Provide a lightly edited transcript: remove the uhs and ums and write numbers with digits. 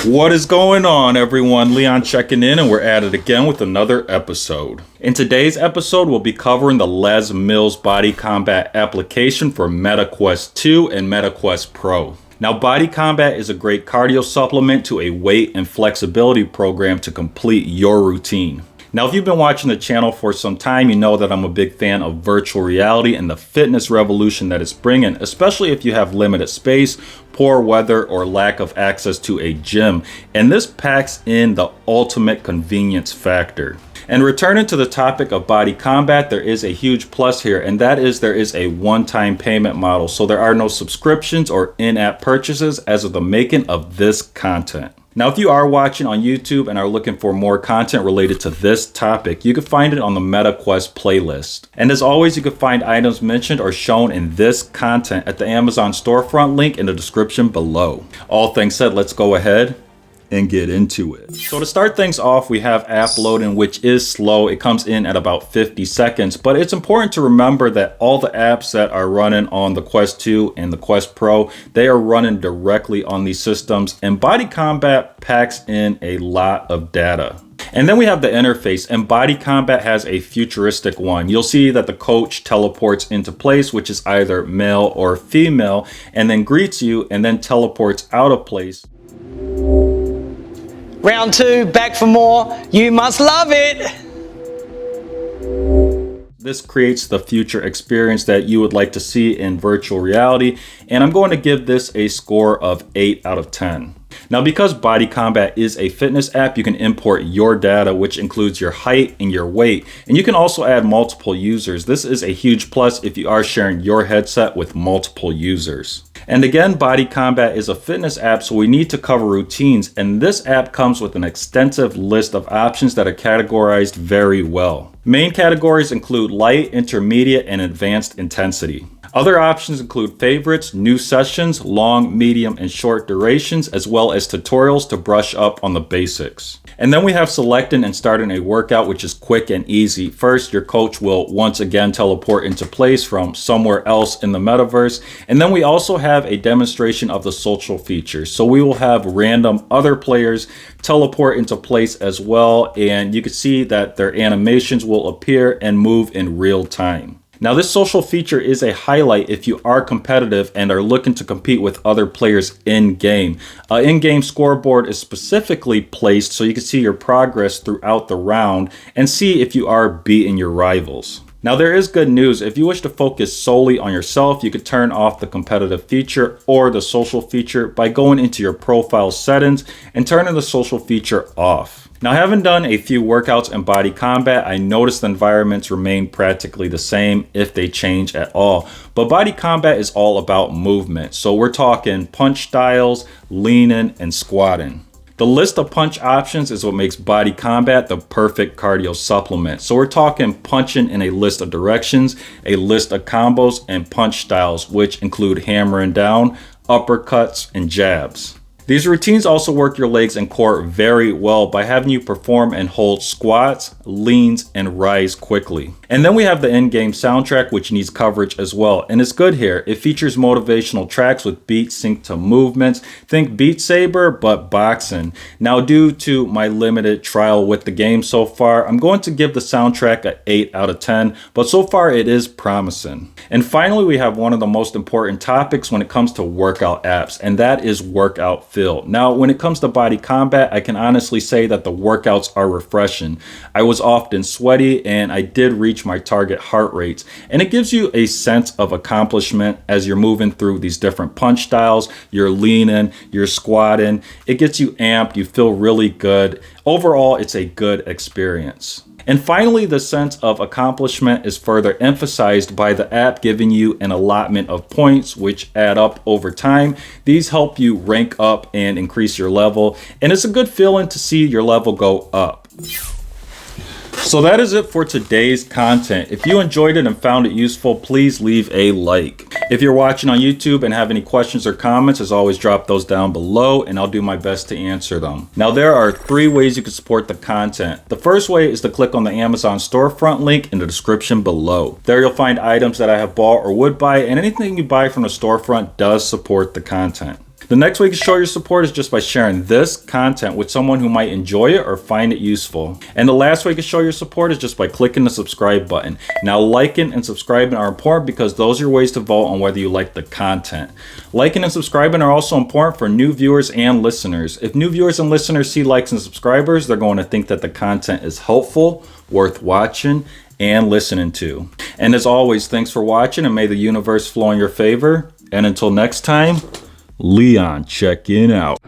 What is going on, everyone? Leon checking in, and we're at it again with another episode. In today's episode, we'll be covering the Les Mills Body Combat application for MetaQuest 2 and MetaQuest Pro. Now, Body Combat is a great cardio supplement to a weight and flexibility program to complete your routine. Now, if you've been watching the channel for some time, you know that I'm a big fan of virtual reality and the fitness revolution that it's bringing, especially if you have limited space, poor weather, or lack of access to a gym. And this packs in the ultimate convenience factor. And returning to the topic of Body Combat, there is a huge plus here, and that is there is a one-time payment model. So there are no subscriptions or in-app purchases as of the making of this content. Now, if you are watching on YouTube and are looking for more content related to this topic, you can find it on the MetaQuest playlist. And as always, you can find items mentioned or shown in this content at the Amazon storefront link in the description below. All things said, let's go ahead and get into it. So to start things off, we have app loading, which is slow. It comes in at about 50 seconds, but it's important to remember that all the apps that are running on the Quest 2 and the Quest Pro, they are running directly on these systems, and Body Combat packs in a lot of data. And then we have the interface, and Body Combat has a futuristic one. You'll see that the coach teleports into place, which is either male or female, and then greets you and then teleports out of place. Round two, back for more. You must love it. This creates the future experience that you would like to see in virtual reality, and I'm going to give this a score of 8 out of 10. Now, because Body Combat is a fitness app, you can import your data, which includes your height and your weight, and you can also add multiple users. This is a huge plus if you are sharing your headset with multiple users. And again, Body Combat is a fitness app, so we need to cover routines, and this app comes with an extensive list of options that are categorized very well. Main categories include light, intermediate, and advanced intensity. Other options include favorites, new sessions, long, medium, and short durations, as well as tutorials to brush up on the basics. And then we have selecting and starting a workout, which is quick and easy. First, your coach will once again teleport into place from somewhere else in the metaverse. And then we also have a demonstration of the social features. So we will have random other players teleport into place as well. And you can see that their animations will appear and move in real time. Now, this social feature is a highlight if you are competitive and are looking to compete with other players in-game. An in-game scoreboard is specifically placed so you can see your progress throughout the round and see if you are beating your rivals. Now, there is good news. If you wish to focus solely on yourself, you could turn off the competitive feature or the social feature by going into your profile settings and turning the social feature off. Now, having done a few workouts in Body Combat, I noticed the environments remain practically the same if they change at all. But Body Combat is all about movement. So we're talking punch styles, leaning, and squatting. The list of punch options is what makes Body Combat the perfect cardio supplement. So we're talking punching in a list of directions, a list of combos, and punch styles, which include hammering down, uppercuts, and jabs. These routines also work your legs and core very well by having you perform and hold squats, leans, and rise quickly. And then we have the in-game soundtrack, which needs coverage as well. And it's good here. It features motivational tracks with beats synced to movements. Think Beat Saber, but boxing. Now, due to my limited trial with the game so far, I'm going to give the soundtrack an 8 out of 10, but so far it is promising. And finally, we have one of the most important topics when it comes to workout apps, and that is workout feel. Now, when it comes to Body Combat, I can honestly say that the workouts are refreshing. I was often sweaty and I did reach my target heart rates, and it gives you a sense of accomplishment as you're moving through these different punch styles. You're leaning, you're squatting. It gets you amped. You feel really good. Overall, it's a good experience. And finally, the sense of accomplishment is further emphasized by the app giving you an allotment of points, which add up over time. These help you rank up and increase your level, and it's a good feeling to see your level go up. So that is it for today's content. If you enjoyed it and found it useful, please leave a like. If you're watching on YouTube and have any questions or comments, as always, drop those down below and I'll do my best to answer them. Now, there are 3 ways you can support the content. The first way is to click on the Amazon storefront link in the description below. There you'll find items that I have bought or would buy, and anything you buy from the storefront does support the content. The next way you can show your support is just by sharing this content with someone who might enjoy it or find it useful. And the last way you can show your support is just by clicking the subscribe button. Now, liking and subscribing are important because those are your ways to vote on whether you like the content. Liking and subscribing are also important for new viewers and listeners. If new viewers and listeners see likes and subscribers, they're going to think that the content is helpful, worth watching, and listening to. And as always, thanks for watching and may the universe flow in your favor. And until next time, Leon checking out.